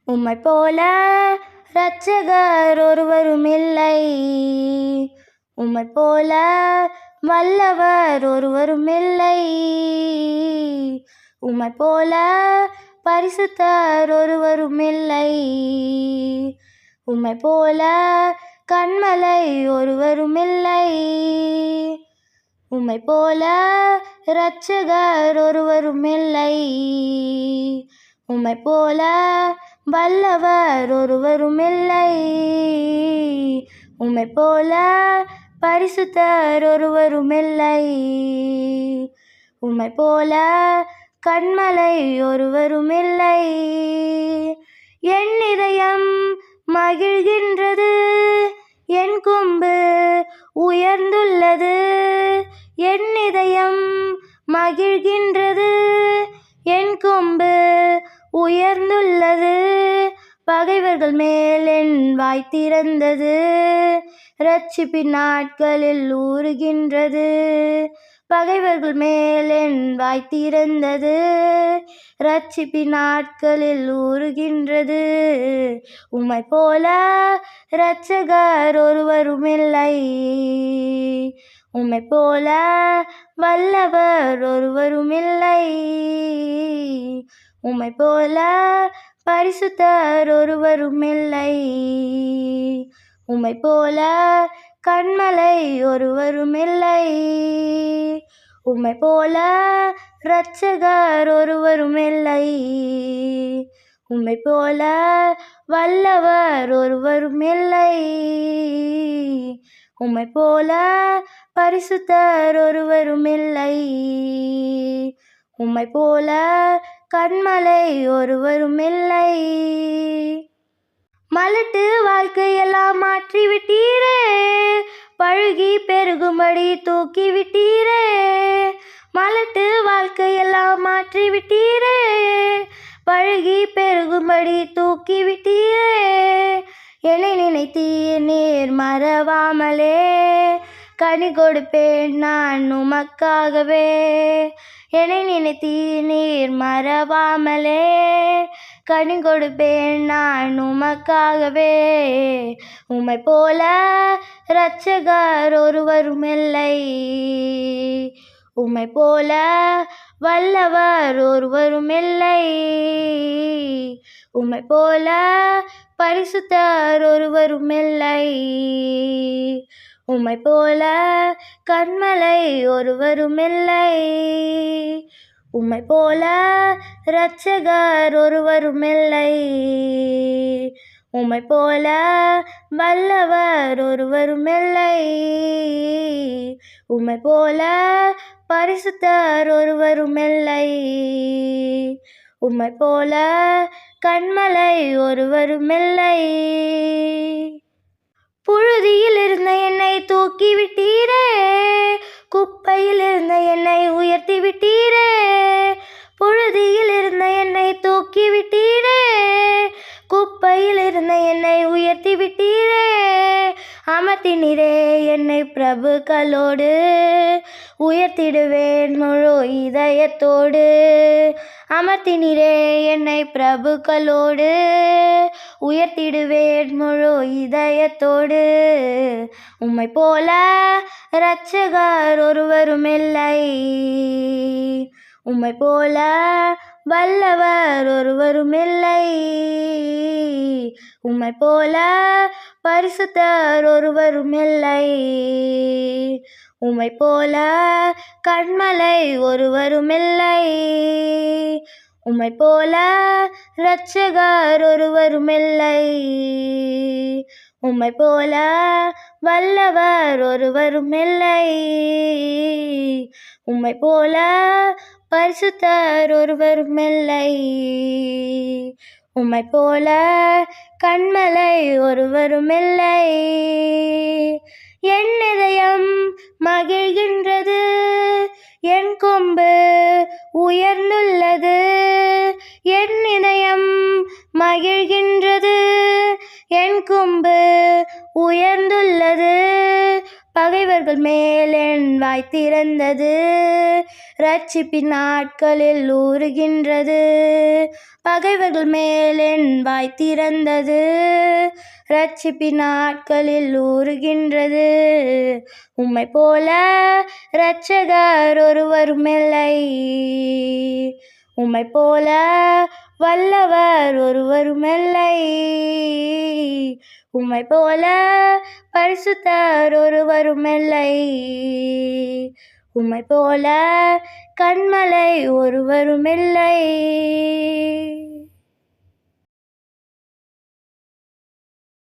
உம்மை போல இரட்சகர் ஒருவரும் இல்லை. உம்மை போல வல்லவர் ஒருவரும் இல்லை. உம்மை போல பரிசுத்தர் ஒருவரும் இல்லை. உம்மை போல கன்மலை ஒருவரும் இல்லை. உம்மை போல இரட்சகர் ஒருவரும் இல்லை. உம்மை போல வல்லவர் ஒருவரும் இல்லை. உம்மை போல பரிசுத்தர் ஒருவரும் இல்லை. உம்மை போல கன்மலை ஒருவரும் இல்லை. என் இதயம் மகிழ்கின்றது, என் கொம்பு உயர்ந்துள்ளது. என் இதயம் மகிழ்கின்றது, என் கொம்பு உயர்ந்துள்ளது. பகைவர்கள் மேல் என் வாய் திறந்தது, இரட்சிப்பின் நாட்களில் ஊறுகின்றது. பகைவர்கள் மேல் என் வாய் திறந்தது, இரட்சிப்பின் நாட்களில் ஊறுகின்றது. உம்மை போல இரட்சகர் ஒருவரும் இல்லை. உம்மை போல வல்லவர் ஒருவரும் இல்லை. உம்மை போல பரிசுத்தர் ஒருவரும் இல்லை. உம்மை போல கன்மலை ஒருவரும் இல்லை. உம்மை போல இரட்சகர் ஒருவரும் இல்லை. உம்மை போல வல்லவர் ஒருவரும் இல்லை. உம்மை போல பரிசுத்தர் ஒருவரும் இல்லை. உம்மை போல கன்மலை ஒருவரும் இல்லை. மலட்டு வாழ்க்கையெல்லாம் மாற்றிவிட்டீரே, பழுகி பெருகும்படி தூக்கிவிட்டீரே. மலட்டு வாழ்க்கையெல்லாம் மாற்றிவிட்டீரே, பழுகி பெருகும்படி தூக்கிவிட்டீரே. என்னை நினைத்தீர் நீர் மறவாமலே, கனி கொடுப்பேன் நான் உமக்காகவே. என்னை நினைத்தீர் நீர் மறவாமலே, கனி கொடுப்பேன் நான் உமக்காகவே. உம்மை போல இரட்சகர் ஒருவரும் இல்லை. உம்மை போல வல்லவர் ஒருவரும் இல்லை. உம்மை போல பரிசுத்தர் ஒருவரும் இல்லை. உம்மை போல கன்மலை ஒருவரும் இல்லை. உம்மை போல இரட்சகர் ஒருவரும் இல்லை. உம்மை போல வல்லவர் ஒருவரும் இல்லை. உம்மை போல பரிசுத்தர் ஒருவரும் இல்லை. உம்மை போல கன்மலை ஒருவரும் இல்லை. புழுதியில் இருந்த என்னை தூக்கி விட்டீரே, குப்பையில் இருந்த என்னை உயர்த்தி விட்டீரே. புழுதியில் இருந்த என்னை தூக்கி விட்டீரே, குப்பையில் இருந்த என்னை உயர்த்தி விட்டீரே. அமர்த்தினீரே என்னை பிரபுக்களோடு, உயர்த்திடுவேன் முழு இதயத்தோடு. அமர்த்தினீரே என்னை பிரபுக்களோடு, உயர்த்திடுவேன் முழு இதயத்தோடு. உம்மை போல இரட்சகர் ஒருவரும் இல்லை. உம்மை போல வல்லவர் ஒருவரும் இல்லை. உம்மை போல பரிசுத்தர் ஒருவரும் இல்லை. உம்மை போல கன்மலை ஒருவரும் இல்லை. உம்மை போல இரட்சகர் ஒருவரும் இல்லை. உம்மை போல வல்லவர் ஒருவரும் இல்லை. உம்மை போல பரிசுத்தர் ஒருவரும் இல்லை. உம்மை போல கன்மலை ஒருவரும் இல்லை. என் இதயம் மகிழ்கின்றது, என் கொம்பு உயர்ந்துள்ளது. என் இதயம் மகிழ்கின்றது, என் கொம்பு உயர்ந்துள்ளது. பகைவர்கள் பகைவர்கள் மேல் என் வாய் திறந்தது, இரட்சிப்பின் நாட்களில் ஊறுகின்றது. பகைவர்கள் மேல் என் வாய் திறந்தது, இரட்சிப்பின் நாட்களில் ஊறுகின்றது. உம்மை போல இரட்சகர் ஒருவருமில்லை, உம்மை போல வல்லவர் ஒருவருமில்லை, உம்மை போல பரிசுத்தர் ஒருவருமில்லை, உம்மை போல கன்மலை ஒருவருமில்லை.